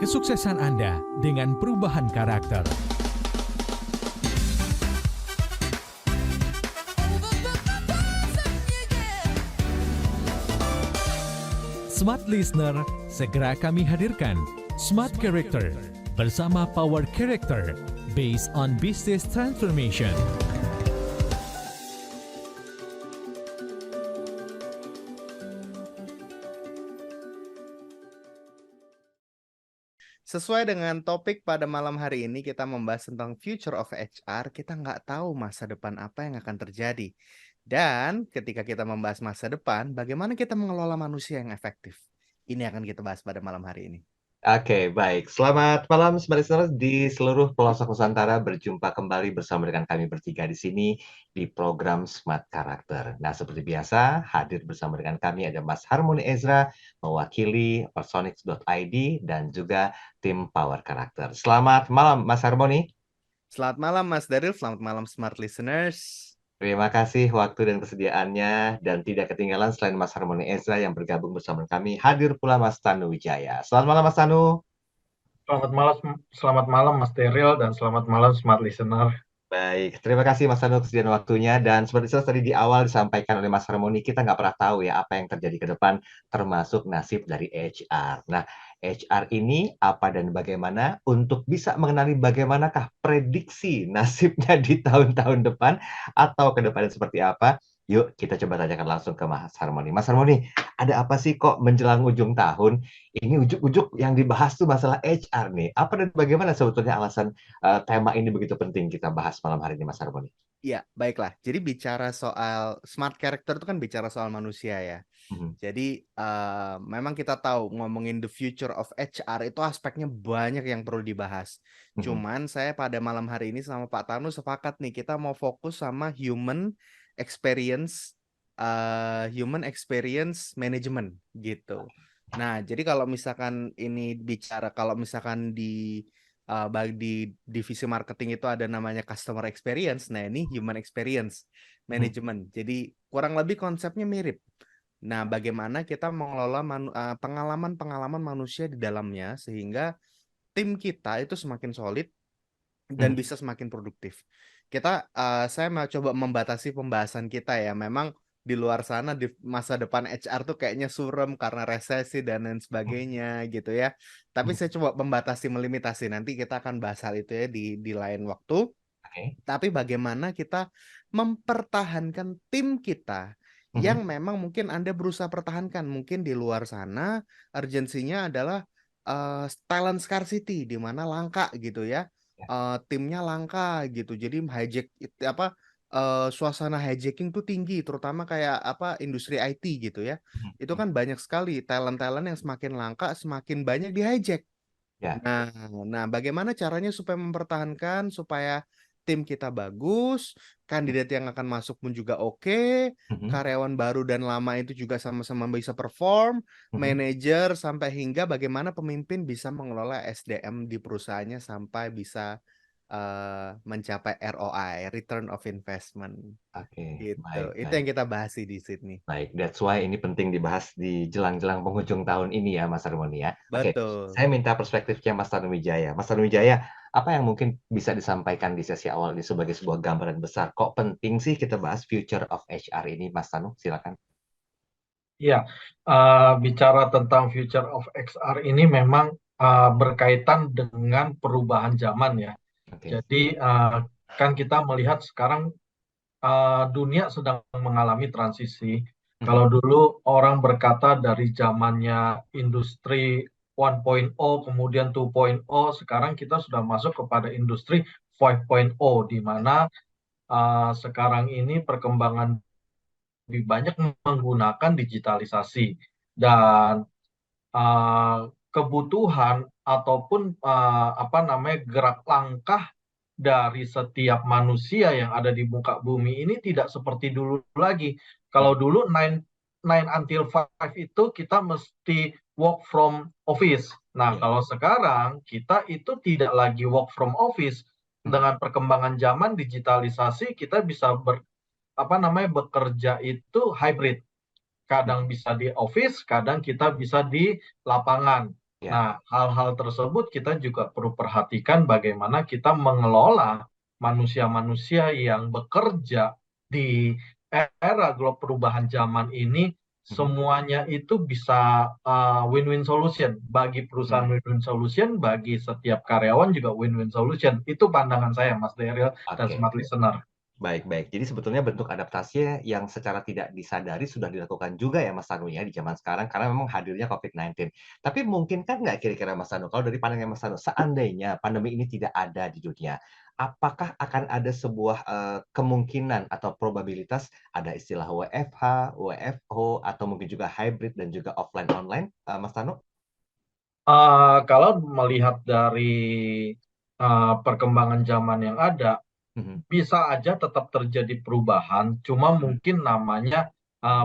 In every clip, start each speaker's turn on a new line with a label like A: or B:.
A: kesuksesan Anda dengan perubahan karakter. Smart Listener, segera kami hadirkan Smart Character bersama Power Character based on business transformation.
B: Sesuai dengan topik pada malam hari ini, kita membahas tentang future of HR. Kita nggak tahu masa depan apa yang akan terjadi. Dan ketika kita membahas masa depan, bagaimana kita mengelola manusia yang efektif? Ini akan kita bahas pada malam hari ini.
C: Oke, baik. Selamat malam, Smart Listeners di seluruh pelosok Nusantara. Berjumpa kembali bersama dengan kami bertiga di sini di program Smart Karakter. Nah, seperti biasa, hadir bersama dengan kami ada Mas Harmoni Ezra, mewakili Personix.id dan juga tim Power Karakter. Selamat malam, Mas Harmoni.
B: Selamat malam, Mas Daril. Selamat malam, Smart Listeners.
C: Terima kasih waktu dan kesediaannya, dan tidak ketinggalan selain Mas Harmoni Ezra yang bergabung bersama kami, hadir pula Mas Tanu Wijaya. Selamat malam, Mas Tanu.
D: Selamat malam Mas Teril, dan selamat malam Smart Listener.
C: Baik, terima kasih Mas Tanu kesediaan waktunya, dan seperti tadi di awal disampaikan oleh Mas Harmoni, kita nggak pernah tahu ya apa yang terjadi ke depan, termasuk nasib dari HR. Nah, HR ini apa dan bagaimana untuk bisa mengenali bagaimanakah prediksi nasibnya di tahun-tahun depan atau ke depannya seperti apa? Yuk kita coba tanyakan langsung ke Mas Harmoni. Mas Harmoni, ada apa sih kok menjelang ujung tahun, ini ujuk-ujuk yang dibahas tuh masalah HR nih. Apa dan bagaimana sebetulnya alasan tema ini begitu penting kita bahas malam hari ini, Mas Harmoni?
B: Ya, baiklah. Jadi bicara soal smart character itu kan bicara soal manusia ya. Jadi memang kita tahu ngomongin the future of HR itu aspeknya banyak yang perlu dibahas. Cuman saya pada malam hari ini sama Pak Tanu sepakat nih, kita mau fokus sama human experience management gitu. Nah, jadi kalau misalkan ini bicara, kalau misalkan di divisi marketing itu ada namanya customer experience, nah ini human experience management. Jadi kurang lebih konsepnya mirip. Nah, bagaimana kita mengelola pengalaman-pengalaman manusia di dalamnya sehingga tim kita itu semakin solid dan bisa semakin produktif. Saya mau coba membatasi pembahasan kita ya. Memang di luar sana di masa depan HR tuh kayaknya suram karena resesi dan lain sebagainya gitu ya. Tapi saya coba membatasi, melimitasi. Nanti kita akan bahas hal itu ya di lain waktu. Tapi bagaimana kita mempertahankan tim kita yang memang mungkin Anda berusaha pertahankan. Mungkin di luar sana urgensinya adalah talent scarcity, di mana langka gitu ya. Timnya langka gitu. Jadi suasana hijacking tuh tinggi, terutama kayak industri IT gitu ya. Itu kan banyak sekali talent-talent yang semakin langka, semakin banyak di hijack. Nah, bagaimana caranya supaya mempertahankan, supaya tim kita bagus, kandidat yang akan masuk pun juga oke, karyawan baru dan lama itu juga sama-sama bisa perform, manajer sampai hingga bagaimana pemimpin bisa mengelola SDM di perusahaannya sampai bisa mencapai ROI, return of investment. Gitu. Itu yang kita bahas di sini.
C: Baik, that's why ini penting dibahas di jelang-jelang penghujung tahun ini ya, Mas Harmoni ya.
B: Betul.
C: Saya minta perspektifnya Mas Tanu Wijaya. Mas Tanu Wijaya, apa yang mungkin bisa disampaikan di sesi awal ini sebagai sebuah gambaran besar? Kok penting sih kita bahas future of HR ini, Mas Tanu? Silakan.
D: Ya, bicara tentang future of HR ini memang berkaitan dengan perubahan zaman ya. Jadi kan kita melihat sekarang dunia sedang mengalami transisi. Kalau dulu orang berkata dari zamannya industri 1.0 kemudian 2.0, sekarang kita sudah masuk kepada industri 5.0 di mana sekarang ini perkembangan lebih banyak menggunakan digitalisasi dan kebutuhan ataupun gerak langkah dari setiap manusia yang ada di muka bumi ini tidak seperti dulu lagi. Kalau dulu 9 until 5 itu kita mesti work from office. Nah, kalau sekarang kita itu tidak lagi work from office. Dengan perkembangan zaman digitalisasi, kita bisa bekerja itu hybrid. Kadang bisa di office, kadang kita bisa di lapangan.
C: Ya.
D: Nah, hal-hal tersebut kita juga perlu perhatikan bagaimana kita mengelola manusia-manusia yang bekerja di era perubahan zaman ini, semuanya itu bisa win-win solution. Bagi perusahaan win-win solution, bagi setiap karyawan juga win-win solution. Itu pandangan saya, Mas Daryl dan
C: Oke.
D: Smart Listener.
C: Baik. Jadi sebetulnya bentuk adaptasinya yang secara tidak disadari sudah dilakukan juga ya Mas Tanu ya di zaman sekarang karena memang hadirnya COVID-19. Tapi mungkin kan nggak kira-kira Mas Tanu, kalau dari pandangan Mas Tanu, seandainya pandemi ini tidak ada di dunia, apakah akan ada sebuah kemungkinan atau probabilitas ada istilah WFH, WFO, atau mungkin juga hybrid dan juga offline online, Mas Tanu?
D: Kalau melihat dari perkembangan zaman yang ada,
C: Mhm.
D: bisa aja tetap terjadi perubahan, cuma mungkin namanya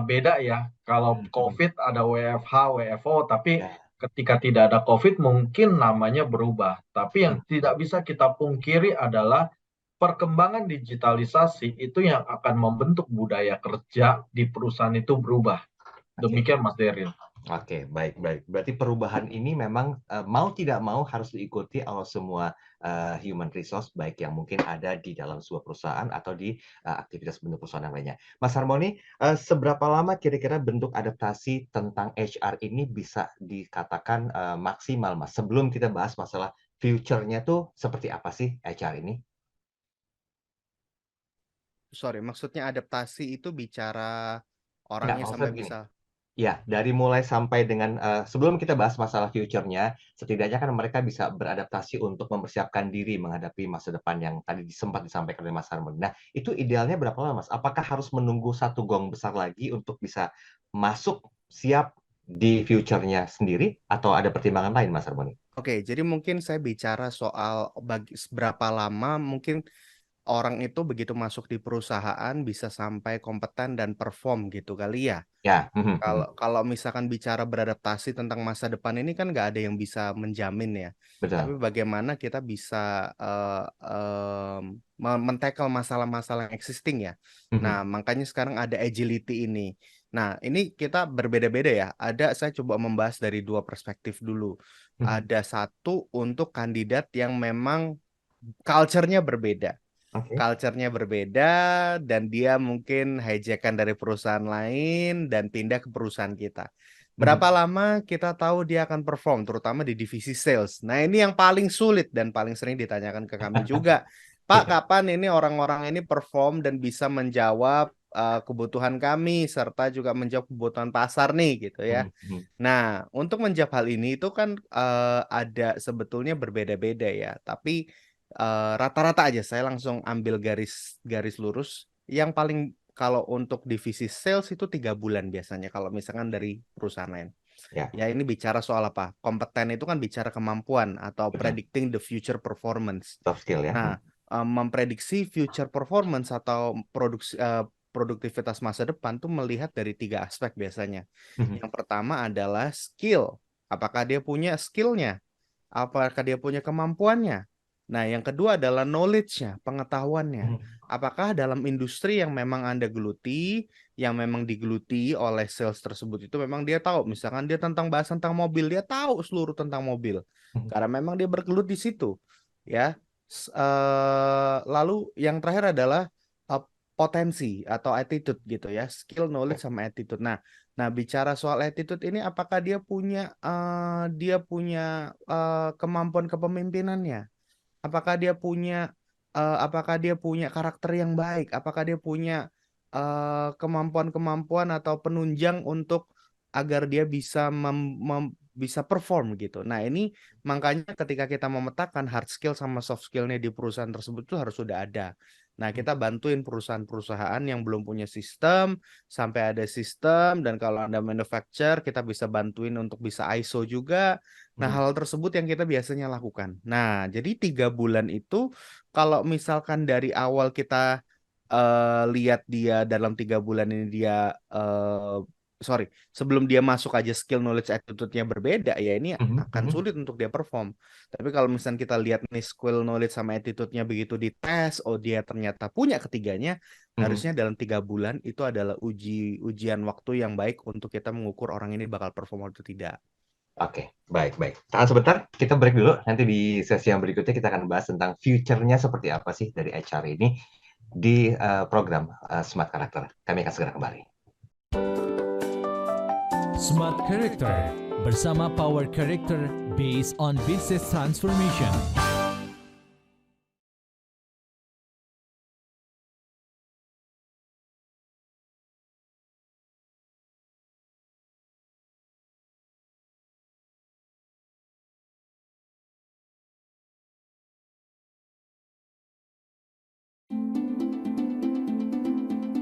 D: beda ya. Kalau COVID ada WFH, WFO, tapi
C: Ya.
D: ketika tidak ada COVID mungkin namanya berubah. Tapi yang tidak bisa kita pungkiri adalah perkembangan digitalisasi itu yang akan membentuk budaya kerja di perusahaan itu berubah.
C: Oke.
D: Demikian Mas Derin.
C: Oke, baik. Berarti perubahan ini memang, mau tidak mau harus diikuti oleh semua, human resource, baik yang mungkin ada di dalam sebuah perusahaan atau di, aktivitas bentuk perusahaan yang lainnya. Mas Harmoni, seberapa lama kira-kira bentuk adaptasi tentang HR ini bisa dikatakan, maksimal, Mas? Sebelum kita bahas masalah future-nya tuh seperti apa sih HR ini?
B: Sorry, maksudnya adaptasi itu bicara
C: Enggak,
B: orangnya
C: maksud
B: sampai
C: gini.
B: bisa.
C: Ya, dari mulai sampai dengan, sebelum kita bahas masalah future-nya, setidaknya kan mereka bisa beradaptasi untuk mempersiapkan diri menghadapi masa depan yang tadi sempat disampaikan oleh Mas Harmoni. Nah, itu idealnya berapa lama, Mas? Apakah harus menunggu satu gong besar lagi untuk bisa masuk siap di future-nya sendiri atau ada pertimbangan lain, Mas Harmoni?
B: Oke, jadi mungkin saya bicara soal seberapa lama mungkin orang itu begitu masuk di perusahaan bisa sampai kompeten dan perform gitu kali ya.
C: Ya,
B: Kalau kalau misalkan bicara beradaptasi tentang masa depan ini kan nggak ada yang bisa menjamin ya.
C: betul.
B: Tapi bagaimana kita bisa men-tackle masalah-masalah yang existing ya. Nah, makanya sekarang ada agility ini. Nah, ini kita berbeda-beda ya. Saya coba membahas dari dua perspektif dulu. Ada satu untuk kandidat yang memang culture-nya berbeda.
C: Oke.
B: Culture-nya berbeda dan dia mungkin hijackan dari perusahaan lain dan pindah ke perusahaan kita. Berapa lama kita tahu dia akan perform, terutama di divisi sales. Nah, ini yang paling sulit dan paling sering ditanyakan ke kami juga. Pak,
C: Iya.
B: kapan ini orang-orang ini perform dan bisa menjawab kebutuhan kami serta juga menjawab kebutuhan pasar nih gitu ya. Nah, untuk menjawab hal ini itu kan ada sebetulnya berbeda-beda ya, tapi rata-rata aja saya langsung ambil garis lurus. Yang paling kalau untuk divisi sales itu 3 bulan biasanya kalau misalkan dari perusahaan lain.
C: Ya,
B: Ya ini bicara soal apa? Kompeten itu kan bicara kemampuan atau
C: betul.
B: predicting the future performance.
C: Soft skill ya.
B: Nah, memprediksi future performance atau produktivitas masa depan tuh melihat dari 3 aspek biasanya. Yang pertama adalah skill. Apakah dia punya skillnya? Apakah dia punya kemampuannya? Nah, yang kedua adalah knowledge-nya, pengetahuannya. Apakah dalam industri yang memang Anda geluti, yang memang digeluti oleh sales tersebut itu memang dia tahu, misalkan dia bahas tentang mobil, dia tahu seluruh tentang mobil. Karena memang dia bergelut di situ, ya. Lalu yang terakhir adalah potensi atau attitude gitu ya, skill, knowledge sama attitude. Nah, bicara soal attitude ini, apakah dia punya kemampuan kepemimpinannya? Apakah dia punya karakter yang baik? Apakah dia punya kemampuan-kemampuan atau penunjang untuk agar dia bisa perform gitu. Nah, ini makanya ketika kita memetakan hard skill sama soft skillnya di perusahaan tersebut itu harus sudah ada. Nah, kita bantuin perusahaan-perusahaan yang belum punya sistem sampai ada sistem, dan kalau Anda manufacture kita bisa bantuin untuk bisa ISO juga. Nah, hal tersebut yang kita biasanya lakukan. Nah, jadi 3 bulan itu kalau misalkan dari awal kita lihat dia dalam 3 bulan ini dia sebelum dia masuk aja skill, knowledge, attitude-nya berbeda ya ini akan sulit untuk dia perform. Tapi kalau misalnya kita lihat nih skill, knowledge sama attitude-nya begitu dites, oh dia ternyata punya ketiganya, harusnya dalam 3 bulan itu adalah ujian waktu yang baik untuk kita mengukur orang ini bakal perform atau tidak.
C: Oke, baik. Tahan sebentar, kita break dulu. Nanti di sesi yang berikutnya kita akan bahas tentang future-nya seperti apa sih dari HR ini di program Smart Character. Kami akan segera kembali.
A: Smart Character bersama Power Character based on business transformation.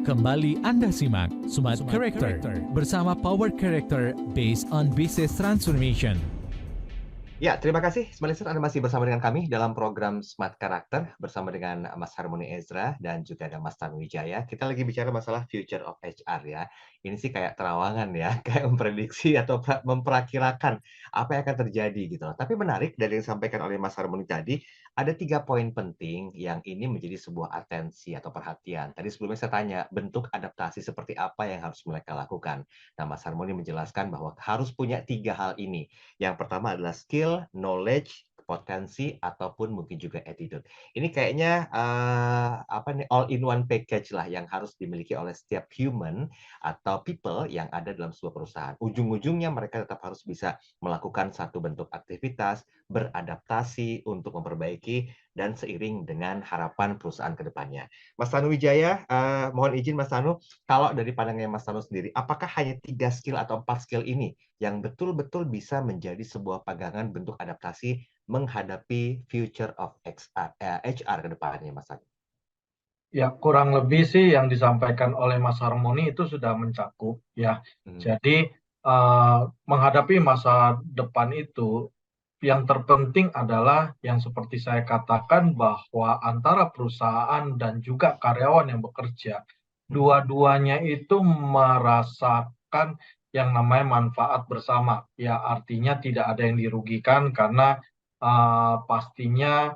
A: Kembali Anda simak Smart Character bersama Power Character based on business transformation.
C: Ya, terima kasih Smart Listener, Anda masih bersama dengan kami dalam program Smart Character bersama dengan Mas Harmoni Ezra dan juga ada Mas Tanuwijaya. Kita lagi bicara masalah future of HR ya. Ini sih kayak terawangan ya, kayak memprediksi atau memperakirakan apa yang akan terjadi gitu loh. Tapi menarik dari yang disampaikan oleh Mas Harmoni tadi, ada 3 poin penting yang ini menjadi sebuah atensi atau perhatian. Tadi sebelumnya saya tanya, bentuk adaptasi seperti apa yang harus mereka lakukan. Nah, Mas Harmoni menjelaskan bahwa harus punya 3 hal ini. Yang pertama adalah skill, knowledge, potensi, ataupun mungkin juga attitude. Ini kayaknya apa nih all in one package lah yang harus dimiliki oleh setiap human atau people yang ada dalam sebuah perusahaan. Ujung-ujungnya mereka tetap harus bisa melakukan satu bentuk aktivitas, beradaptasi untuk memperbaiki dan seiring dengan harapan perusahaan ke depannya. Mas Tanu Wijaya, mohon izin Mas Tanu, kalau dari pandangan Mas Tanu sendiri, apakah hanya 3 skill atau 4 skill ini yang betul-betul bisa menjadi sebuah pegangan bentuk adaptasi menghadapi future of HR ke depannya, Mas Tanu?
D: Ya, kurang lebih sih yang disampaikan oleh Mas Harmoni itu sudah mencakup ya.
C: Hmm.
D: Jadi menghadapi masa depan itu yang terpenting adalah yang seperti saya katakan bahwa antara perusahaan dan juga karyawan yang bekerja, dua-duanya itu merasakan yang namanya manfaat bersama. Ya, artinya tidak ada yang dirugikan karena pastinya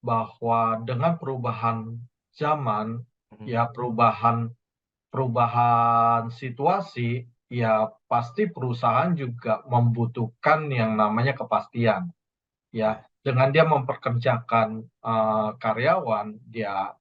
D: bahwa dengan perubahan zaman, ya perubahan situasi, ya pasti perusahaan juga membutuhkan yang namanya kepastian. Ya, dengan dia memperkerjakan karyawan, dia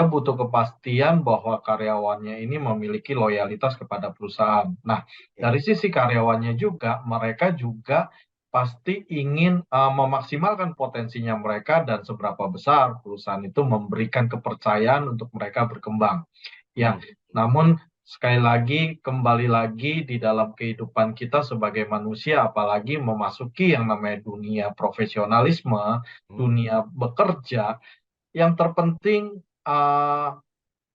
D: butuh kepastian bahwa karyawannya ini memiliki loyalitas kepada perusahaan. Nah, dari sisi karyawannya juga, mereka juga pasti ingin memaksimalkan potensinya mereka dan seberapa besar perusahaan itu memberikan kepercayaan untuk mereka berkembang. Ya, namun sekali lagi, kembali lagi di dalam kehidupan kita sebagai manusia, apalagi memasuki yang namanya dunia profesionalisme, dunia bekerja, yang terpenting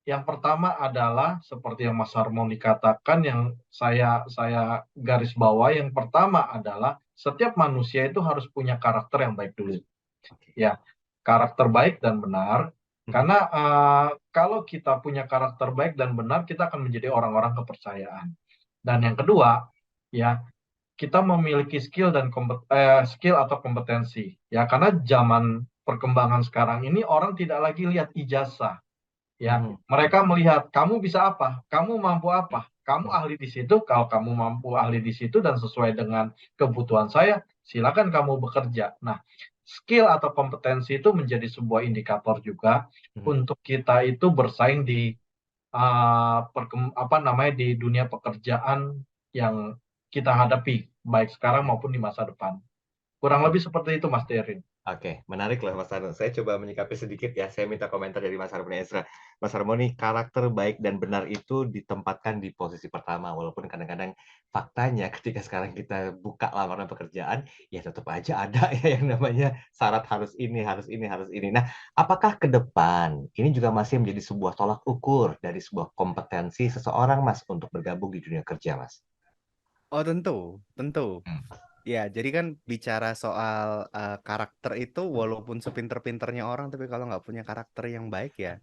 D: yang pertama adalah seperti yang Mas Harmoni katakan, yang saya garis bawah, yang pertama adalah setiap manusia itu harus punya karakter yang baik dulu. Ya, karakter baik dan benar. Karena kalau kita punya karakter baik dan benar, kita akan menjadi orang-orang kepercayaan. Dan yang kedua, ya, kita memiliki skill dan skill atau kompetensi. Ya, karena zaman perkembangan sekarang ini orang tidak lagi lihat ijazah. Ya, mereka melihat kamu bisa apa, kamu mampu apa, kamu ahli di situ. Kalau kamu mampu ahli di situ dan sesuai dengan kebutuhan saya, silakan kamu bekerja. Nah, skill atau kompetensi itu menjadi sebuah indikator juga untuk kita itu bersaing di di dunia pekerjaan yang kita hadapi, baik sekarang maupun di masa depan. Kurang lebih seperti itu, Mas Derin.
C: Oke, menarik loh Mas Harmoni. Saya coba menyikapi sedikit ya. Saya minta komentar dari Mas Harmoni Ezra. Mas Harmoni, karakter baik dan benar itu ditempatkan di posisi pertama. Walaupun kadang-kadang faktanya ketika sekarang kita buka lamaran pekerjaan, ya tetap aja ada ya yang namanya syarat harus ini, harus ini, harus ini. Nah, apakah ke depan ini juga masih menjadi sebuah tolak ukur dari sebuah kompetensi seseorang, Mas, untuk bergabung di dunia kerja, Mas?
B: Oh, tentu. Ya, jadi kan bicara soal karakter itu walaupun sepinter-pinternya orang, tapi kalau nggak punya karakter yang baik ya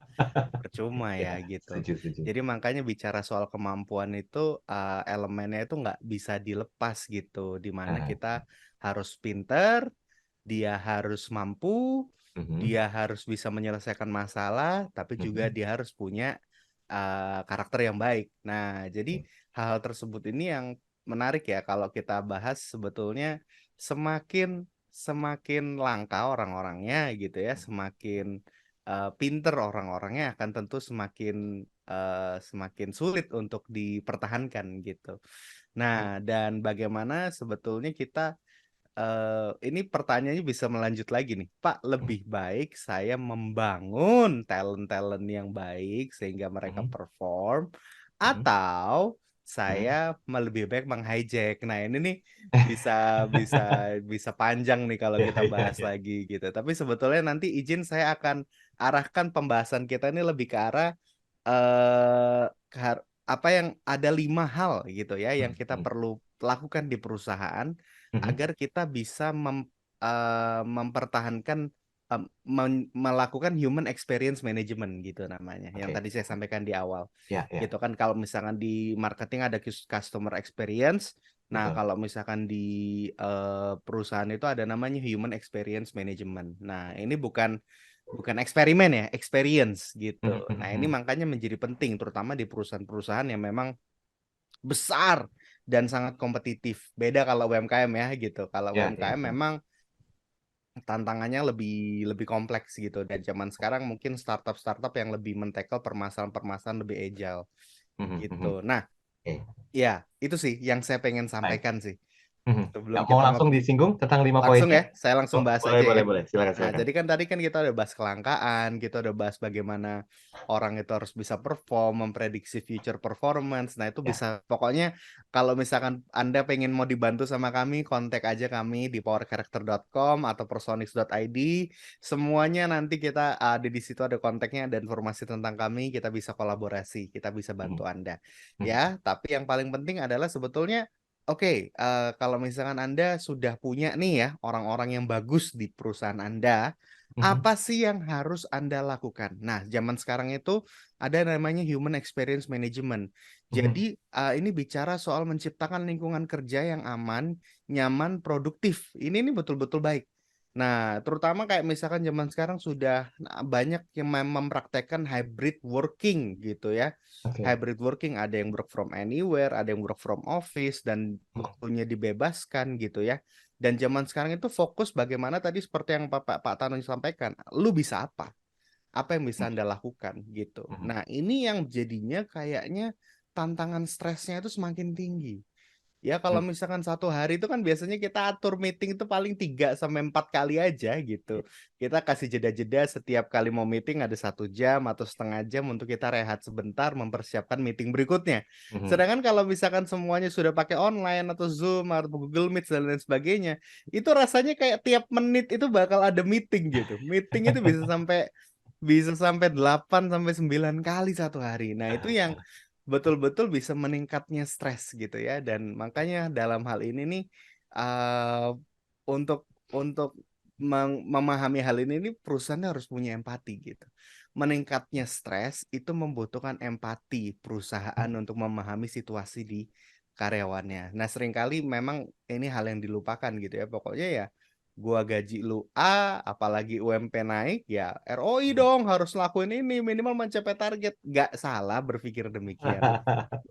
B: percuma ya gitu.
C: Setuju.
B: Jadi makanya bicara soal kemampuan itu elemennya itu nggak bisa dilepas gitu, dimana kita harus pinter, dia harus mampu, dia harus bisa menyelesaikan masalah, tapi juga dia harus punya karakter yang baik. Nah, jadi hal-hal tersebut ini yang menarik ya kalau kita bahas sebetulnya semakin semakin langka orang-orangnya gitu ya, semakin pinter orang-orangnya akan tentu semakin sulit untuk dipertahankan gitu. Nah, dan bagaimana sebetulnya kita ini pertanyaannya bisa melanjut lagi nih, Pak, lebih baik saya membangun talent-talent yang baik sehingga mereka perform, atau saya lebih baik menghijack. Nah, ini nih bisa bisa bisa panjang nih kalau kita bahas lagi gitu. Tapi sebetulnya nanti izin saya akan arahkan pembahasan kita ini lebih ke arah apa yang ada 5 hal gitu ya yang kita perlu lakukan di perusahaan agar kita bisa mempertahankan melakukan human experience management gitu namanya yang
C: Oke.
B: tadi saya sampaikan di awal
C: Ya, ya,
B: gitu kan. Kalau misalkan di marketing ada customer experience, nah
C: betul.
B: kalau misalkan di perusahaan itu ada namanya human experience management. Nah, ini bukan eksperimen ya, experience gitu. Nah, ini makanya menjadi penting terutama di perusahaan-perusahaan yang memang besar dan sangat kompetitif. Beda kalau UMKM ya gitu. Kalau
C: Ya, ya,
B: UMKM
C: ya.
B: memang tantangannya lebih lebih kompleks gitu. Dan zaman sekarang mungkin startup-startup yang lebih men-tackle permasalahan-permasalahan lebih agile gitu. Nah,
C: Oke,
B: ya itu sih yang saya pengen
C: baik.
B: sampaikan sih.
C: Ya,
B: Sebelum
C: mau
B: kita
C: langsung disinggung tentang 5
B: langsung
C: poinnya?
B: ya, saya langsung bahas
C: Boleh,
B: aja
C: boleh,
B: ya.
C: boleh. Silakan,
B: Nah,
C: silakan.
B: jadi kan tadi kan kita udah bahas kelangkaan, kita udah bahas bagaimana orang itu harus bisa perform, memprediksi future performance. Nah, itu
C: Ya.
B: bisa, pokoknya kalau misalkan Anda pengen mau dibantu sama kami, kontak aja kami di powercharacter.com atau personix.id. Semuanya nanti kita ada di situ, ada kontaknya dan informasi tentang kami, kita bisa kolaborasi, kita bisa bantu Anda. Ya, tapi yang paling penting adalah sebetulnya oke, kalau misalkan Anda sudah punya nih ya orang-orang yang bagus di perusahaan Anda, apa sih yang harus Anda lakukan? Nah, zaman sekarang itu ada namanya Human Experience Management. Jadi, ini bicara soal menciptakan lingkungan kerja yang aman, nyaman, produktif. Ini betul-betul baik. Nah, terutama kayak misalkan zaman sekarang sudah banyak yang mempraktekkan hybrid working gitu ya.
C: Oke.
B: Hybrid working ada yang work from anywhere, ada yang work from office dan waktunya dibebaskan gitu ya. Dan zaman sekarang itu fokus bagaimana tadi seperti yang Pak Tano sampaikan. Lu bisa apa? Apa yang bisa Anda lakukan gitu. Nah, ini yang jadinya kayaknya tantangan stresnya itu semakin tinggi. Ya kalau misalkan satu hari itu kan biasanya kita atur meeting itu paling 3 sampai 4 kali aja gitu. Kita kasih jeda-jeda setiap kali mau meeting ada 1 jam atau setengah jam untuk kita rehat sebentar mempersiapkan meeting berikutnya. Sedangkan kalau misalkan semuanya sudah pakai online atau Zoom atau Google Meet dan lain sebagainya, itu rasanya kayak tiap menit itu bakal ada meeting gitu. Meeting itu bisa sampai 8 sampai 9 kali satu hari. Nah, itu yang betul-betul bisa meningkatnya stres gitu ya. Dan makanya dalam hal ini nih untuk memahami hal ini nih perusahaan harus punya empati gitu. Meningkatnya stres itu membutuhkan empati perusahaan untuk memahami situasi di karyawannya. Nah, seringkali memang ini hal yang dilupakan gitu ya. Pokoknya ya gua gaji lu A, apalagi UMP naik, ya ROI dong harus lakuin ini minimal mencapai target. Gak salah berpikir demikian.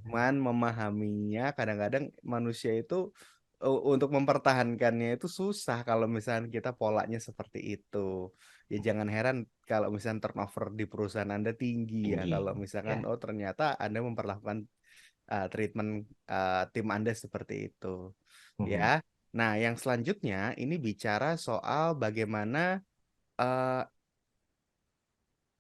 B: Cuman memahaminya kadang-kadang manusia itu untuk mempertahankannya itu susah kalau misalnya kita polanya seperti itu. Ya jangan heran kalau misalnya turnover di perusahaan Anda tinggi ya.
C: Tinggi.
B: Kalau misalkan
C: Ya.
B: ternyata Anda memperlakukan treatment tim Anda seperti itu. Ya. Nah, yang selanjutnya ini bicara soal bagaimana eh,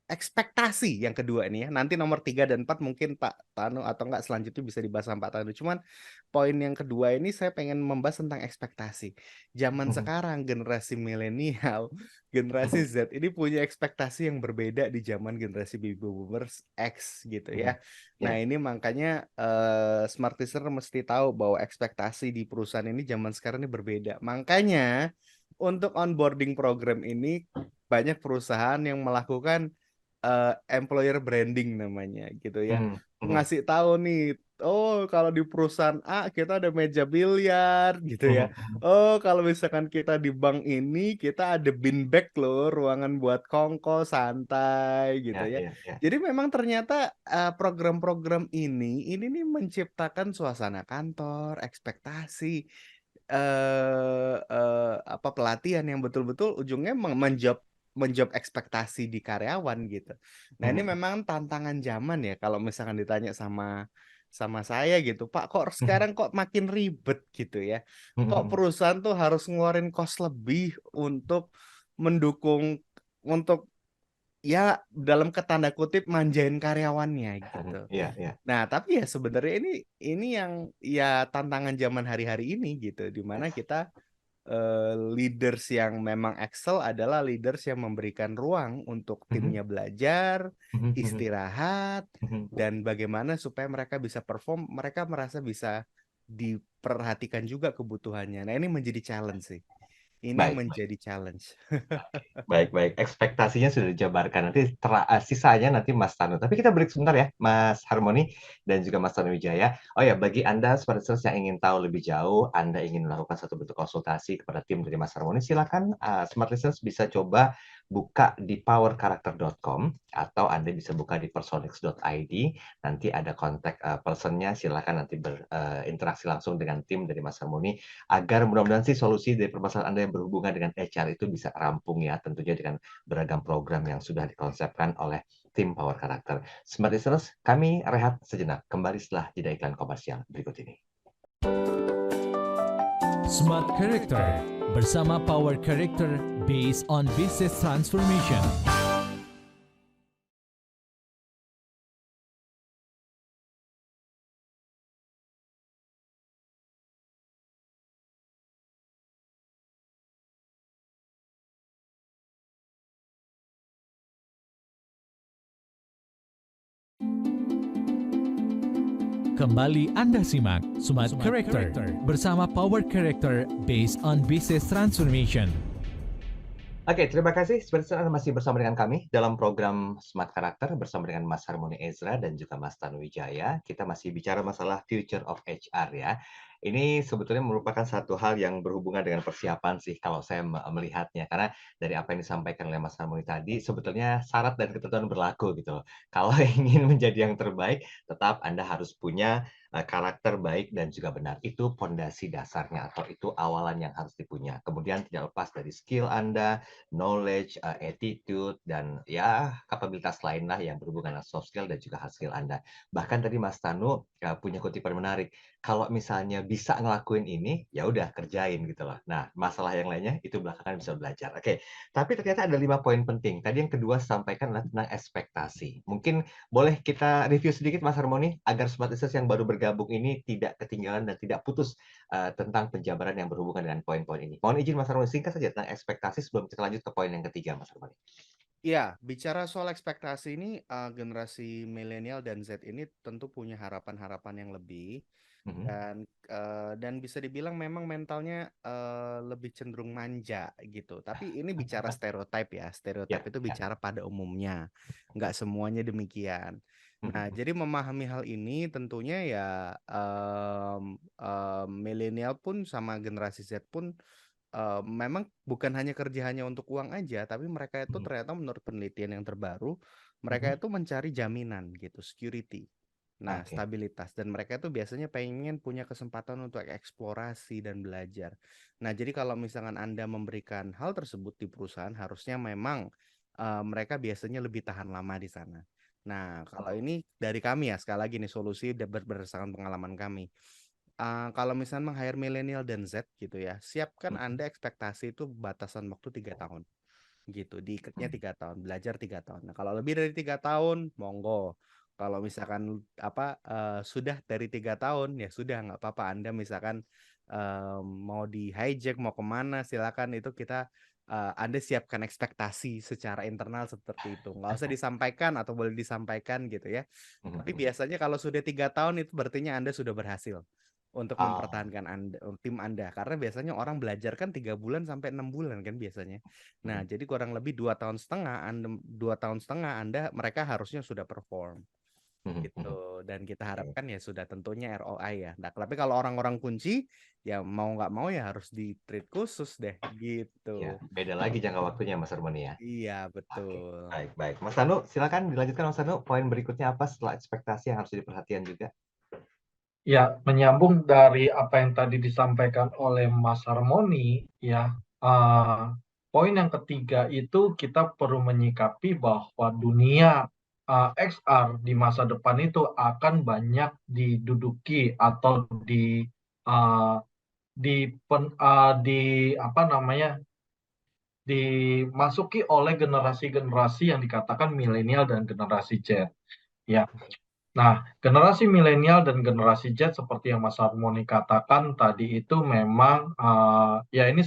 B: ekspektasi yang kedua ini ya. Nanti nomor 3 dan 4 mungkin Pak Tanu atau enggak selanjutnya bisa dibahas sama Pak Tanu. Cuman poin yang kedua ini saya pengen membahas tentang ekspektasi. Zaman sekarang generasi milenial, generasi Z ini punya ekspektasi yang berbeda di zaman generasi baby boomers X gitu ya. Nah,
C: Ya.
B: ini makanya smart listener mesti tahu bahwa ekspektasi di perusahaan ini zaman sekarang ini berbeda. Makanya untuk onboarding program ini banyak perusahaan yang melakukan employer branding namanya gitu ya. Ngasih tahu nih oh kalau di perusahaan A kita ada meja biliar gitu ya.
C: Mhm.
B: Oh kalau misalkan kita di bank ini kita ada bin bag loh, ruangan buat kongko santai gitu
C: Ya,
B: ya.
C: ya, ya.
B: Jadi memang ternyata program-program ini nih menciptakan suasana kantor, ekspektasi, apa pelatihan yang betul-betul ujungnya menjawab menjawab ekspektasi di karyawan gitu. Nah ini
C: Mhm.
B: memang tantangan zaman ya kalau misalkan ditanya sama saya gitu, Pak, kok sekarang kok makin ribet gitu ya? Kok
C: Mhm.
B: perusahaan tuh harus ngeluarin cost lebih untuk mendukung untuk ya dalam ketanda kutip manjain karyawannya gitu.
C: Iya, iya.
B: Nah, tapi ya sebenarnya ini yang ya tantangan zaman hari-hari ini gitu, di mana
C: Yes.
B: kita leaders yang memang excel adalah leaders yang memberikan ruang untuk
C: Mhm.
B: timnya belajar,
C: Mhm, mhm,
B: istirahat,
C: mhm.
B: dan bagaimana supaya mereka bisa perform, mereka merasa bisa diperhatikan juga kebutuhannya. Nah, ini menjadi challenge sih. Ini
C: Baik.
B: menjadi challenge.
C: Baik, baik. Ekspektasinya sudah dijabarkan. Nanti sisanya nanti Mas Tanu. Tapi kita break sebentar ya, Mas Harmoni dan juga Mas Tanu Wijaya. Oh ya, bagi Anda Smart Listeners yang ingin tahu lebih jauh, Anda ingin melakukan satu bentuk konsultasi kepada tim dari Mas Harmoni, silakan Smart Listeners bisa coba buka di powercharacter.com atau Anda bisa buka di personix.id. Nanti ada kontak personnya, silakan nanti berinteraksi langsung dengan tim dari Mas Harmoni agar mudah-mudahan sih solusi dari permasalahan Anda yang berhubungan dengan HR itu bisa rampung ya, tentunya dengan beragam program yang sudah dikonsepkan oleh tim Power Character. Smart Listeners, kami rehat sejenak, kembali setelah jeda iklan komersial berikut ini.
A: Smart Character bersama Power Character based on business transformation. Kembali Anda simak Smart Character bersama Power Character based on business transformation.
C: Oke, terima kasih. Seperti Anda masih bersama dengan kami dalam program Smart Character bersama dengan Mas Harmoni Ezra dan juga Mas Tanu Wijaya. Kita masih bicara masalah future of HR ya. Ini sebetulnya merupakan satu hal yang berhubungan dengan persiapan sih kalau saya melihatnya. Karena dari apa yang disampaikan oleh Mas Harmoni tadi, sebetulnya syarat dan ketentuan berlaku gitu. Kalau ingin menjadi yang terbaik, tetap Anda harus punya karakter baik dan juga benar. Itu pondasi dasarnya atau itu awalan yang harus dipunya. Kemudian tidak lepas dari skill Anda, knowledge, attitude, dan ya kapabilitas lainlah yang berhubungan dengan soft skill dan juga hard skill Anda. Bahkan tadi Mas Tanu punya kutipan menarik, kalau misalnya bisa ngelakuin ini, ya udah kerjain gitu loh. Nah, masalah yang lainnya itu belakangan bisa belajar. Oke, tapi ternyata ada 5 poin penting. Tadi yang kedua sampaikan adalah tentang ekspektasi. Mungkin boleh kita review sedikit Mas Harmoni agar Smart Listeners yang baru bergabung ini tidak ketinggalan dan tidak putus tentang penjabaran yang berhubungan dengan poin-poin ini. Mohon izin Mas Harmoni singkat saja tentang ekspektasi sebelum kita lanjut ke poin yang ketiga, Mas Harmoni.
B: Ya, bicara soal ekspektasi ini, generasi milenial dan Z ini tentu punya harapan-harapan yang lebih
C: Mhm.
B: dan bisa dibilang memang mentalnya lebih cenderung manja gitu. Tapi ini bicara stereotip ya, stereotip
C: Ya,
B: itu
C: ya.
B: bicara pada umumnya, nggak semuanya demikian. Nah,
C: Mhm.
B: jadi memahami hal ini tentunya ya milenial pun sama generasi Z pun memang bukan hanya kerja hanya untuk uang aja, tapi mereka itu
C: Mhm.
B: ternyata menurut penelitian yang terbaru, mereka
C: Mhm.
B: itu mencari jaminan gitu, security. Nah,
C: Oke.
B: stabilitas dan mereka itu biasanya pengen punya kesempatan untuk eksplorasi dan belajar. Nah, jadi kalau misalkan Anda memberikan hal tersebut di perusahaan, harusnya memang mereka biasanya lebih tahan lama di sana. Nah, kalau ini dari kami ya, sekali lagi nih solusi berdasarkan pengalaman kami. Kalau misalnya meng-hire milenial dan Z gitu ya, siapkan
C: Mhm.
B: Anda ekspektasi itu batasan waktu 3 tahun gitu, diikatnya
C: Mhm.
B: 3 tahun, belajar 3 tahun. Nah, kalau lebih dari 3 tahun, monggo. Kalau misalkan sudah dari 3 tahun, ya sudah nggak apa-apa. Anda misalkan mau di hijack, mau kemana, silakan itu kita Anda siapkan ekspektasi secara internal seperti itu. Nggak usah disampaikan atau boleh disampaikan gitu ya. Tapi
C: Mhm.
B: biasanya kalau sudah 3 tahun itu berartinya Anda sudah berhasil untuk
C: Oh.
B: mempertahankan tim Anda. Karena biasanya orang belajar kan 3 bulan sampai 6 bulan kan biasanya. Nah,
C: Mhm.
B: jadi kurang lebih 2 tahun setengah, Anda mereka harusnya sudah perform gitu. Dan kita harapkan ya sudah tentunya ROI ya. Nah, tapi kalau orang-orang kunci ya mau nggak mau ya harus di treat khusus deh gitu.
C: Ya, beda lagi jangka waktunya Mas Harmoni ya.
B: Iya,
C: Oke,
B: betul.
C: baik. Mas Anu, silakan dilanjutkan Mas Anu. Poin berikutnya apa setelah ekspektasi yang harus jadi perhatian juga?
D: Ya, menyambung dari apa yang tadi disampaikan oleh Mas Harmoni, ya, poin yang ketiga itu kita perlu menyikapi bahwa dunia XR di masa depan itu akan banyak diduduki atau uh, di apa namanya dimasuki oleh generasi-generasi yang dikatakan milenial dan generasi Z. Ya, nah, generasi milenial dan generasi Z seperti yang Mas Harmoni katakan tadi itu memang ya ini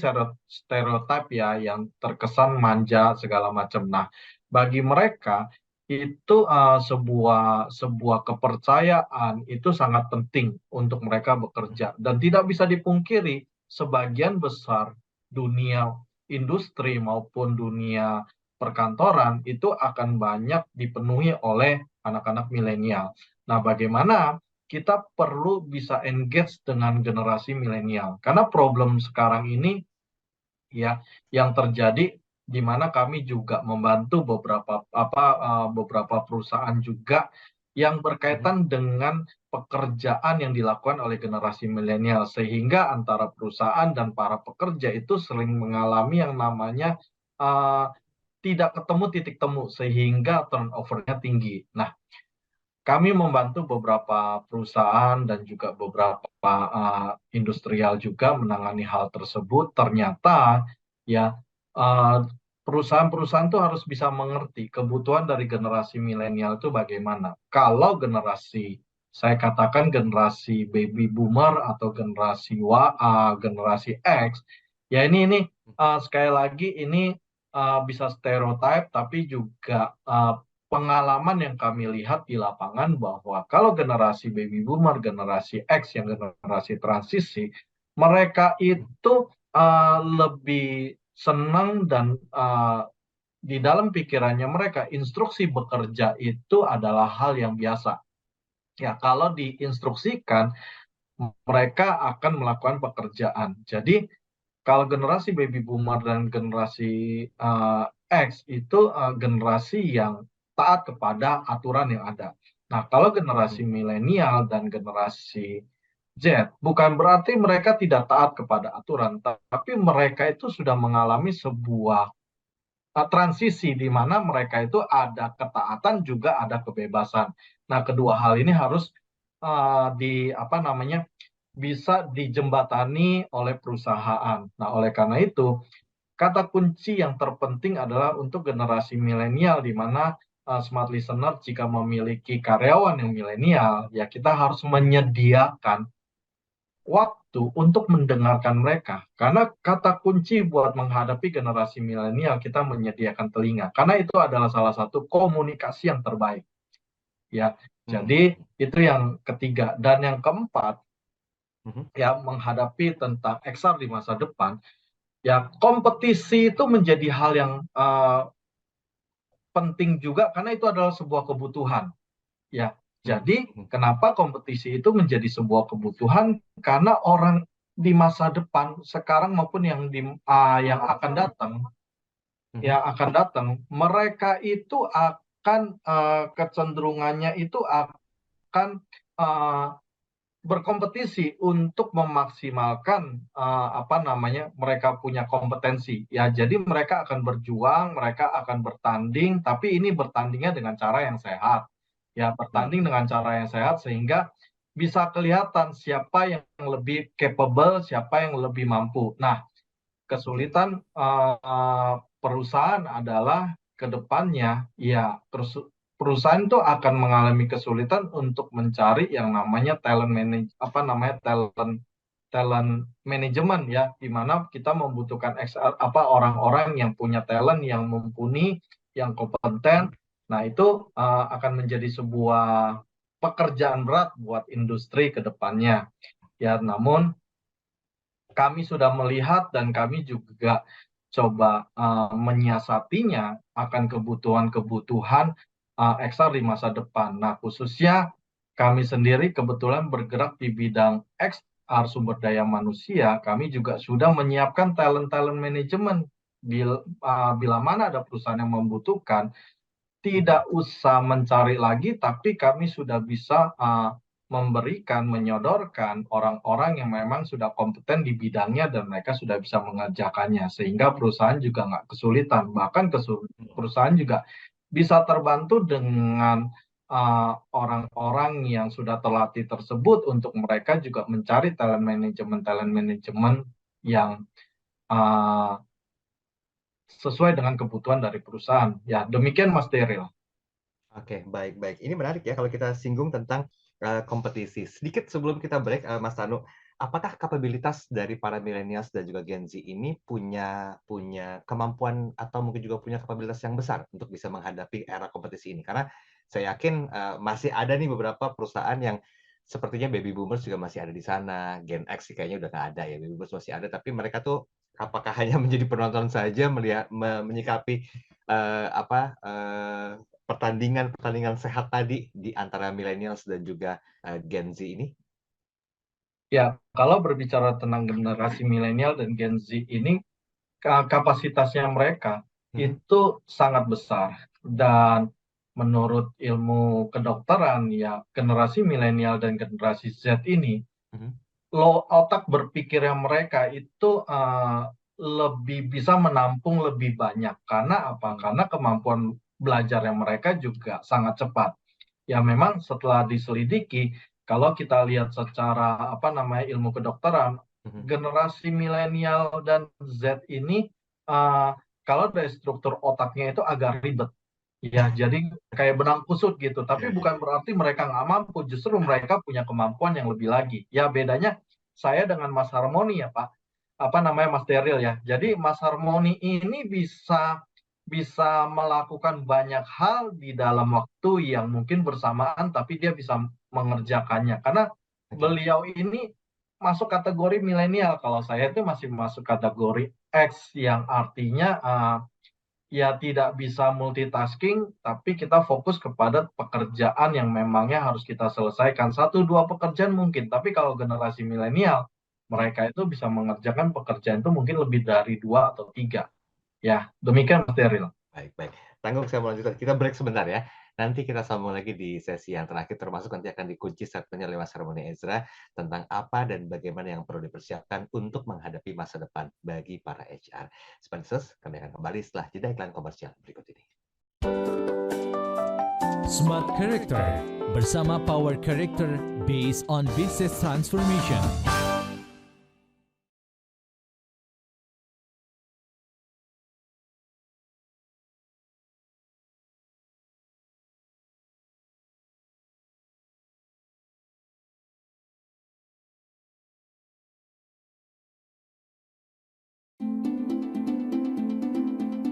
D: stereotip ya yang terkesan manja segala macam. Nah, bagi mereka itu sebuah kepercayaan itu sangat penting untuk mereka bekerja dan tidak bisa dipungkiri sebagian besar dunia industri maupun dunia perkantoran itu akan banyak dipenuhi oleh anak-anak milenial. Nah, bagaimana kita perlu bisa engage dengan generasi milenial? Karena problem sekarang ini ya yang terjadi di mana kami juga membantu beberapa perusahaan juga yang berkaitan dengan pekerjaan yang dilakukan oleh generasi milenial sehingga antara perusahaan dan para pekerja itu sering mengalami yang namanya uh, tidak ketemu titik temu sehingga turnover-nya tinggi. Nah, kami membantu beberapa perusahaan dan juga beberapa industrial juga menangani hal tersebut. Ternyata ya perusahaan-perusahaan itu harus bisa mengerti kebutuhan dari generasi milenial itu bagaimana. Kalau saya katakan generasi baby boomer atau generasi X, ya ini sekali lagi ini bisa stereotip, tapi juga pengalaman yang kami lihat di lapangan bahwa kalau generasi baby boomer, generasi X yang generasi transisi, mereka itu lebih senang dan di dalam pikirannya mereka instruksi bekerja itu adalah hal yang biasa. Ya, kalau diinstruksikan mereka akan melakukan pekerjaan. Jadi kalau generasi baby boomer dan generasi X itu generasi yang taat kepada aturan yang ada. Nah, kalau generasi milenial dan generasi Z, bukan berarti mereka tidak taat kepada aturan, tapi mereka itu sudah mengalami sebuah transisi di mana mereka itu ada ketaatan juga ada kebebasan. Nah, kedua hal ini harus bisa dijembatani oleh perusahaan. Nah, oleh karena itu, kata kunci yang terpenting adalah untuk generasi milenial, di mana smart listener jika memiliki karyawan yang milenial, ya kita harus menyediakan waktu untuk mendengarkan mereka. Karena kata kunci buat menghadapi generasi milenial, kita menyediakan telinga. Karena itu adalah salah satu komunikasi yang terbaik. Ya, jadi itu yang ketiga. Dan yang keempat, ya menghadapi tentang XR di masa depan, ya kompetisi itu menjadi hal yang penting juga karena itu adalah sebuah kebutuhan. Ya, jadi kenapa kompetisi itu menjadi sebuah kebutuhan? Karena orang di masa depan sekarang maupun yang akan datang, mereka itu akan kecenderungannya itu akan berkompetisi untuk memaksimalkan mereka punya kompetensi. Ya, jadi mereka akan berjuang, mereka akan bertanding, tapi ini bertandingnya dengan cara yang sehat. Ya, bertanding dengan cara yang sehat sehingga bisa kelihatan siapa yang lebih capable, siapa yang lebih mampu. Nah, kesulitan perusahaan adalah ke depannya ya perusahaan itu akan mengalami kesulitan untuk mencari yang namanya talent manajemen ya, di mana kita membutuhkan orang-orang yang punya talent, yang mumpuni, yang kompeten. Nah, itu akan menjadi sebuah pekerjaan berat buat industri ke depannya. Ya, namun kami sudah melihat dan kami juga coba menyiasatinya akan kebutuhan-kebutuhan XR di masa depan. Nah, khususnya kami sendiri kebetulan bergerak di bidang XR sumber daya manusia. Kami juga sudah menyiapkan talent manajemen. Bila mana ada perusahaan yang membutuhkan, tidak usah mencari lagi, tapi kami sudah bisa menyodorkan orang-orang yang memang sudah kompeten di bidangnya dan mereka sudah bisa mengerjakannya, sehingga perusahaan juga nggak kesulitan. Bahkan perusahaan juga bisa terbantu dengan orang-orang yang sudah terlatih tersebut untuk mereka juga mencari talent manajemen yang uh, sesuai dengan kebutuhan dari perusahaan. Ya, demikian Mas Daryl.
C: Oke, baik-baik. Ini menarik ya kalau kita singgung tentang kompetisi. Sedikit sebelum kita break, Mas Tanu, apakah kapabilitas dari para millennials dan juga Gen Z ini punya kemampuan atau mungkin juga punya kapabilitas yang besar untuk bisa menghadapi era kompetisi ini? Karena saya yakin masih ada nih beberapa perusahaan yang sepertinya baby boomers juga masih ada di sana. Gen X sih kayaknya udah nggak ada ya, baby boomers masih ada, tapi mereka tuh apakah hanya menjadi penonton saja melihat menyikapi pertandingan sehat tadi di antara millennials dan juga Gen Z ini?
D: Ya, kalau berbicara tentang generasi milenial dan Gen Z ini, kapasitasnya mereka itu sangat besar. Dan menurut ilmu kedokteran, ya generasi milenial dan generasi Z ini, otak berpikirnya mereka itu lebih bisa menampung lebih banyak. Karena apa? Karena kemampuan belajarnya mereka juga sangat cepat. Ya memang setelah diselidiki, kalau kita lihat secara ilmu kedokteran, generasi milenial dan Z ini kalau dari struktur otaknya itu agak ribet. Ya, jadi kayak benang kusut gitu. Tapi bukan berarti mereka nggak mampu, justru mereka punya kemampuan yang lebih lagi. Ya, bedanya saya dengan Mas Harmoni ya, Pak. Mas Daryl ya. Jadi Mas Harmoni ini bisa melakukan banyak hal di dalam waktu yang mungkin bersamaan, tapi dia bisa mengerjakannya. Karena beliau ini masuk kategori milenial. Kalau saya itu masih masuk kategori X, yang artinya ya tidak bisa multitasking, tapi kita fokus kepada pekerjaan yang memangnya harus kita selesaikan. 1-2 pekerjaan mungkin, tapi kalau generasi milenial, mereka itu bisa mengerjakan pekerjaan itu mungkin lebih dari 2 atau 3. Ya, demikian Mas Daryl.
C: Baik. Tanggung, saya mau lanjutkan. Kita break sebentar ya. Nanti kita sambung lagi di sesi yang terakhir, termasuk nanti akan dikunci segmennya oleh Mas Harmoni Ezra tentang apa dan bagaimana yang perlu dipersiapkan untuk menghadapi masa depan bagi para HR. Sponsors, kami akan kembali setelah jeda iklan komersial berikut ini.
A: Smart Character bersama Power Character based on business transformation.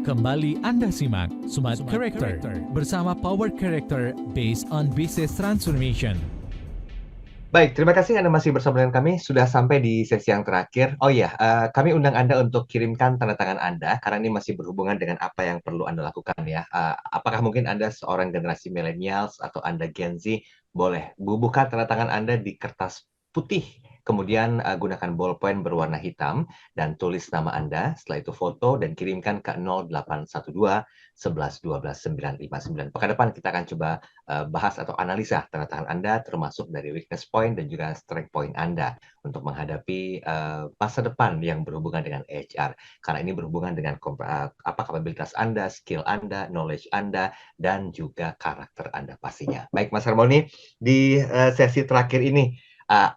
A: Kembali Anda simak Smart Character bersama Power Character based on business transformation.
C: Baik, terima kasih Anda masih bersama dengan kami. Sudah sampai di sesi yang terakhir. Oh iya, kami undang Anda untuk kirimkan tanda tangan Anda, karena ini masih berhubungan dengan apa yang perlu Anda lakukan ya. Apakah mungkin Anda seorang generasi millennials atau Anda Gen Z, boleh bubuhkan tanda tangan Anda di kertas putih. Kemudian gunakan ballpoint berwarna hitam dan tulis nama Anda. Setelah itu foto dan kirimkan ke 0812 11 12 959. Pekan depan kita akan coba bahas atau analisa tanda tangan Anda, termasuk dari weakness point dan juga strength point Anda untuk menghadapi masa depan yang berhubungan dengan HR. Karena ini berhubungan dengan kapabilitas Anda, skill Anda, knowledge Anda, dan juga karakter Anda pastinya. Baik Mas Harmoni, di sesi terakhir ini,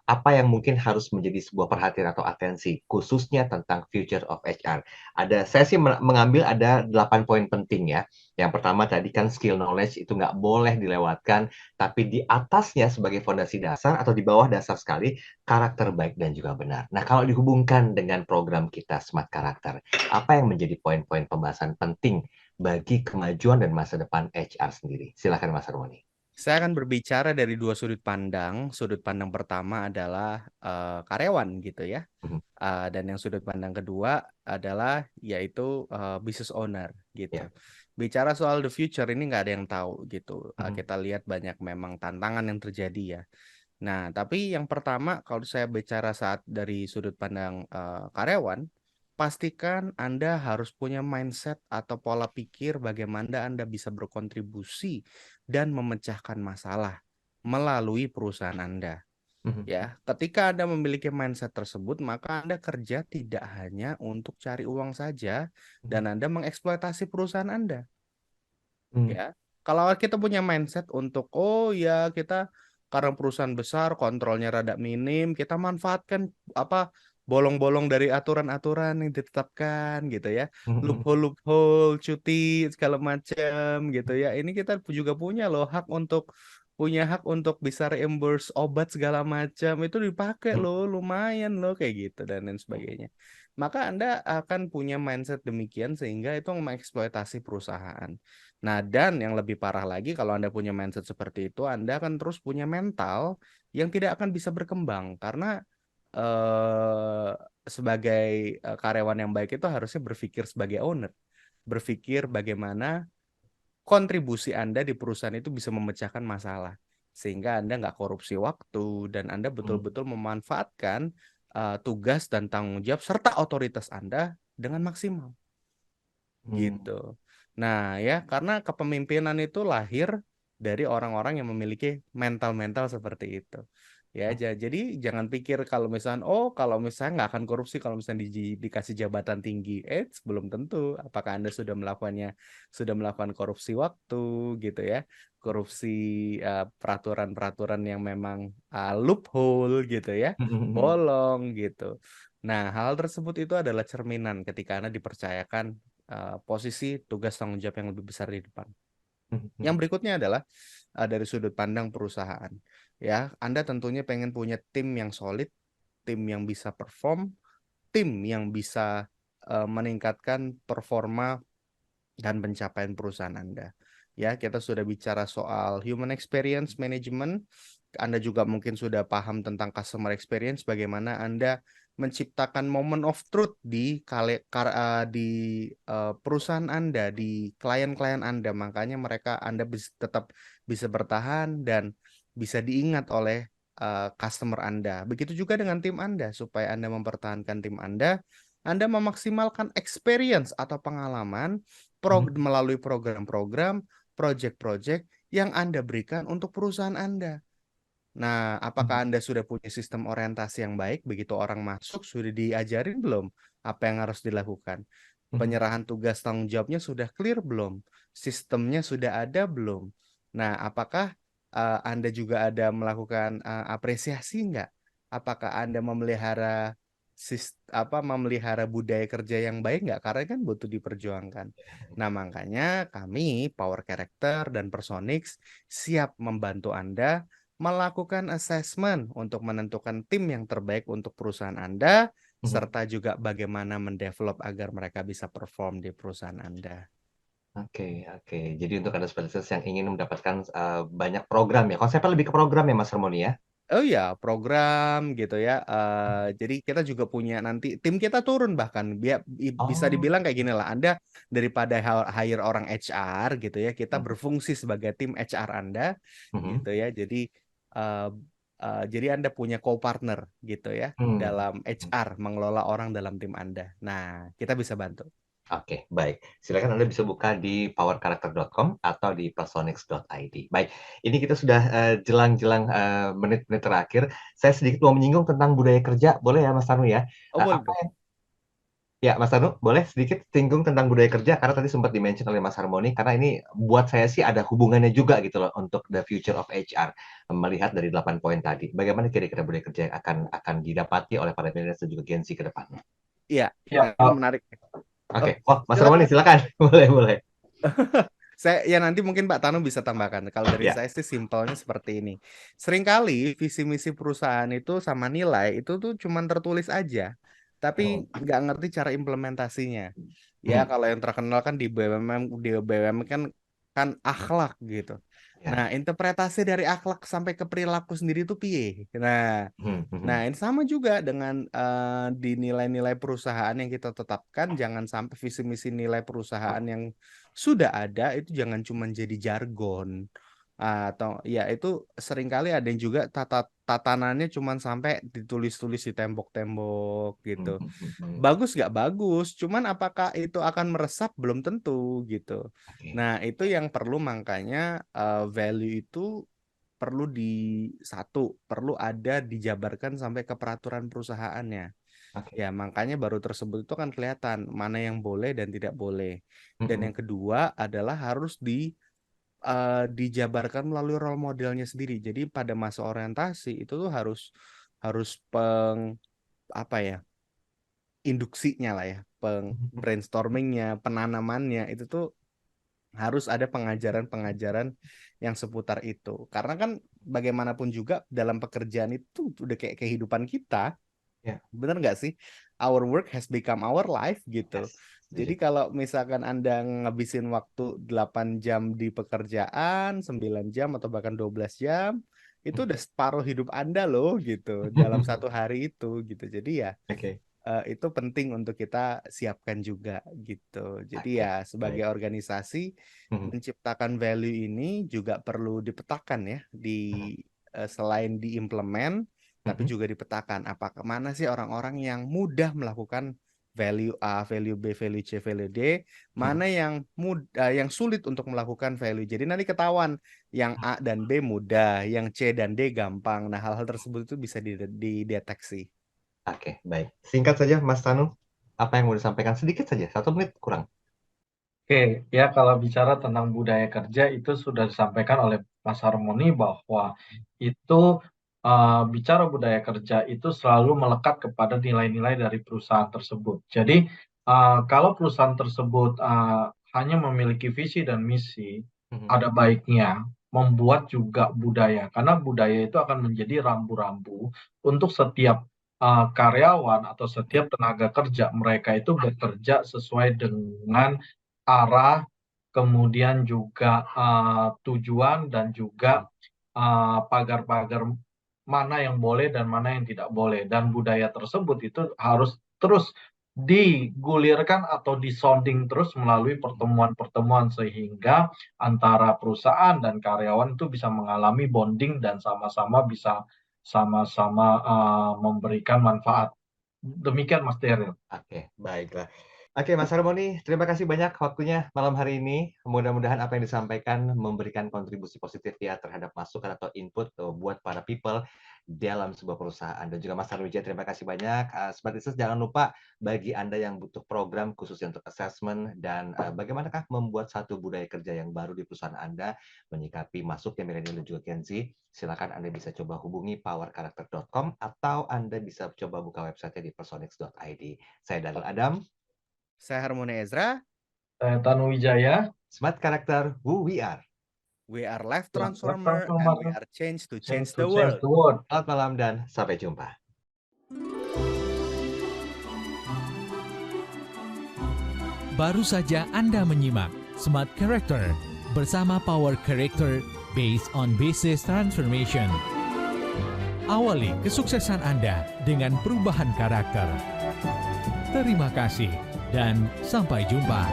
C: apa yang mungkin harus menjadi sebuah perhatian atau atensi, khususnya tentang future of HR. Saya sih mengambil ada 8 poin penting ya. Yang pertama tadi kan skill knowledge itu nggak boleh dilewatkan, tapi di atasnya sebagai fondasi dasar atau di bawah dasar sekali, karakter baik dan juga benar. Nah, kalau dihubungkan dengan program kita Smart Karakter, apa yang menjadi poin-poin pembahasan penting bagi kemajuan dan masa depan HR sendiri? Silakan Mas Harmoni.
B: Saya akan berbicara dari 2 sudut pandang. Sudut pandang pertama adalah karyawan gitu ya. Dan yang sudut pandang kedua adalah yaitu business owner gitu. bicara soal the future ini nggak ada yang tahu gitu.
C: Mhm.
B: Kita lihat banyak memang tantangan yang terjadi ya. Nah, tapi yang pertama kalau saya bicara saat dari sudut pandang karyawan, pastikan Anda harus punya mindset atau pola pikir bagaimana Anda bisa berkontribusi dan memecahkan masalah melalui perusahaan Anda.
C: Mhm.
B: Ya, ketika Anda memiliki mindset tersebut, maka Anda kerja tidak hanya untuk cari uang saja dan Anda mengeksploitasi perusahaan Anda.
C: Mhm.
B: Ya, kalau kita punya mindset untuk oh ya kita karena perusahaan besar kontrolnya rada minim, kita manfaatkan apa bolong-bolong dari aturan-aturan yang ditetapkan gitu ya,
C: Mhm.
B: loophole-loophole, cuti segala macam gitu ya. Ini kita juga punya loh hak untuk bisa reimburse obat segala macam itu dipakai
C: Mhm.
B: loh, lumayan loh kayak gitu dan lain sebagainya. Maka Anda akan punya mindset demikian sehingga itu mengeksploitasi perusahaan. Nah, dan yang lebih parah lagi kalau Anda punya mindset seperti itu, Anda akan terus punya mental yang tidak akan bisa berkembang karena eh, sebagai karyawan yang baik itu harusnya berpikir sebagai owner, berpikir bagaimana kontribusi Anda di perusahaan itu bisa memecahkan masalah sehingga Anda nggak korupsi waktu dan Anda betul-betul memanfaatkan tugas dan tanggung jawab serta otoritas Anda dengan maksimal.
C: Mhm.
B: Gitu. Nah, ya karena kepemimpinan itu lahir dari orang-orang yang memiliki mental-mental seperti itu. Ya, jadi jangan pikir kalau misalnya kalau misalnya nggak akan korupsi kalau misalnya dikasih jabatan tinggi. Belum tentu. Apakah Anda sudah melakukan korupsi waktu gitu ya. Korupsi peraturan-peraturan yang memang loophole gitu ya.
C: Mhm.
B: Bolong gitu. Nah, hal tersebut itu adalah cerminan ketika Anda dipercayakan posisi tugas tanggung jawab yang lebih besar di depan. Yang
C: Mhm.
B: berikutnya adalah dari sudut pandang perusahaan. Ya, Anda tentunya pengen punya tim yang solid, tim yang bisa perform, tim yang bisa meningkatkan performa dan pencapaian perusahaan Anda. Ya, kita sudah bicara soal human experience management. Anda juga mungkin sudah paham tentang customer experience, bagaimana Anda menciptakan moment of truth di perusahaan Anda, di klien-klien Anda. Makanya Anda tetap bisa bertahan dan bisa diingat oleh customer Anda. Begitu juga dengan tim Anda, supaya Anda mempertahankan tim Anda memaksimalkan experience atau pengalaman melalui program-program, project-project yang Anda berikan untuk perusahaan Anda. Nah, apakah Anda sudah punya sistem orientasi yang baik? Begitu orang masuk, sudah diajarin belum apa yang harus dilakukan?
C: Mhm.
B: Penyerahan tugas tanggung jawabnya sudah clear belum? Sistemnya sudah ada belum? Nah, apakah Anda juga ada melakukan apresiasi nggak? Apakah Anda memelihara budaya kerja yang baik nggak? Karena kan butuh diperjuangkan. Nah, makanya kami Power Character dan Personix siap membantu Anda melakukan assessment untuk menentukan tim yang terbaik untuk perusahaan Anda,
C: Mhm.
B: serta juga bagaimana mendevelop agar mereka bisa perform di perusahaan Anda.
C: Oke, oke. Jadi untuk Anda spesialis yang ingin mendapatkan banyak program ya. Konsepnya lebih ke program ya, Mas Harmoni ya?
B: Oh ya, program gitu ya. Jadi kita juga punya nanti tim kita turun bahkan bisa
C: Oh.
B: dibilang kayak gini lah. Anda daripada hire orang HR gitu ya, kita
C: Mhm.
B: berfungsi sebagai tim HR Anda
C: Mhm.
B: gitu ya. Uh, jadi Anda punya co-partner gitu ya
C: Hmm.
B: dalam HR mengelola orang dalam tim Anda. Nah, kita bisa bantu.
C: Oke, baik. Silakan Anda bisa buka di powercharacter.com atau di personix.id. Baik, ini kita sudah jelang-jelang menit-menit terakhir. Saya sedikit mau menyinggung tentang budaya kerja, boleh ya Mas Tanu ya?
B: Oh, boleh
C: Apa
B: dong.
C: yang Ya, Mas Tanu, boleh sedikit singgung tentang budaya kerja karena tadi sempat di-mention oleh Mas Harmoni karena ini buat saya sih ada hubungannya juga gitu loh untuk the future of HR melihat dari 8 poin tadi. Bagaimana kira-kira budaya kerja yang akan didapati oleh para milenial dan juga Gen Z ke depannya?
B: Iya,
D: Ya,
B: ini menarik. Oh,
C: Oke. Oh, Mas Harmoni
B: silakan.
C: silakan. Boleh, boleh.
B: Nanti mungkin Pak Tanu bisa tambahkan. Kalau dari
C: Ya.
B: saya sih simpelnya seperti ini. Seringkali visi misi perusahaan itu sama nilai itu tuh cuman tertulis aja, tapi nggak ngerti cara implementasinya. Ya
C: Hmm.
B: kalau yang terkenal kan di BUMN kan akhlak gitu.
C: Ya.
B: Nah, interpretasi dari akhlak sampai ke perilaku sendiri itu piye. Nah, ini sama juga dengan di nilai-nilai perusahaan yang kita tetapkan, jangan sampai visi misi nilai perusahaan yang sudah ada itu jangan cuma jadi jargon. Atau ya itu seringkali ada yang juga tatanannya cuma sampai ditulis-tulis di tembok-tembok gitu. Bagus nggak bagus, cuman apakah itu akan meresap belum tentu gitu.
C: Oke.
B: Nah, itu yang perlu, makanya value itu perlu perlu ada dijabarkan sampai ke peraturan perusahaannya.
C: Oke.
B: Ya, makanya baru tersebut itu kan kelihatan mana yang boleh dan tidak boleh. Dan yang kedua adalah harus dijabarkan melalui role modelnya sendiri. Jadi pada masa orientasi itu tuh harus apa ya? Induksinya lah ya, brainstormingnya, penanamannya itu tuh harus ada pengajaran-pengajaran yang seputar itu. Karena kan bagaimanapun juga dalam pekerjaan itu udah kayak kehidupan kita.
C: Ya.
B: Bener nggak sih? Our work has become our life gitu.
C: Yes,
B: Jadi
C: setuju.
B: kalau misalkan Anda ngabisin waktu 8 jam di pekerjaan, 9 jam atau bahkan 12 jam, itu udah separuh hidup Anda loh gitu dalam satu hari itu gitu. Jadi ya
C: Oke.
B: itu penting untuk kita siapkan juga gitu. Jadi
C: Oke,
B: ya sebagai
C: baik.
B: organisasi
C: Mhm.
B: menciptakan value ini juga perlu dipetakan ya selain diimplement tapi juga dipetakan apakah mana sih orang-orang yang mudah melakukan value A, value B, value C, value D, mana yang yang sulit untuk melakukan value. Jadi nanti ketahuan yang A dan B mudah, yang C dan D gampang. Nah, hal-hal tersebut itu bisa dideteksi.
C: Oke, baik. Singkat saja, Mas Tanu, apa yang mau disampaikan? Sedikit saja, 1 menit kurang.
D: Oke, ya kalau bicara tentang budaya kerja itu sudah disampaikan oleh Mas Harmoni bahwa itu bicara budaya kerja itu selalu melekat kepada nilai-nilai dari perusahaan tersebut. Jadi kalau perusahaan tersebut hanya memiliki visi dan misi, ada baiknya membuat juga budaya, karena budaya itu akan menjadi rambu-rambu untuk setiap karyawan atau setiap tenaga kerja mereka itu bekerja sesuai dengan arah, kemudian juga tujuan dan juga pagar-pagar mana yang boleh dan mana yang tidak boleh. Dan budaya tersebut itu harus terus digulirkan atau disounding terus melalui pertemuan-pertemuan sehingga antara perusahaan dan karyawan itu bisa mengalami bonding dan sama-sama bisa sama-sama memberikan manfaat. Demikian Mas Daryl.
C: Oke, baiklah. Oke, Mas Harmoni, terima kasih banyak waktunya malam hari ini. Mudah-mudahan apa yang disampaikan memberikan kontribusi positif ya terhadap masukan atau input buat para people dalam sebuah perusahaan. Dan juga Mas Harwijaya, terima kasih banyak. Sobat Business, jangan lupa bagi Anda yang butuh program khususnya untuk assessment dan bagaimanakah membuat satu budaya kerja yang baru di perusahaan Anda menyikapi masuknya milenial dan juga Gen Z, silakan Anda bisa coba hubungi powercharacter.com atau Anda bisa coba buka website di personix.id. Saya Daryl Adam.
B: Saya Harmoni Ezra.
D: Saya Tanu Wijaya.
C: Smart Character, who we are.
B: We are life transformer and we are change to change the
D: Change
B: world.
D: the world.
C: Selamat malam dan sampai jumpa.
A: Baru saja Anda menyimak Smart Character bersama Power Character based on Business Transformation. Awali kesuksesan Anda dengan perubahan karakter. Terima kasih dan sampai jumpa.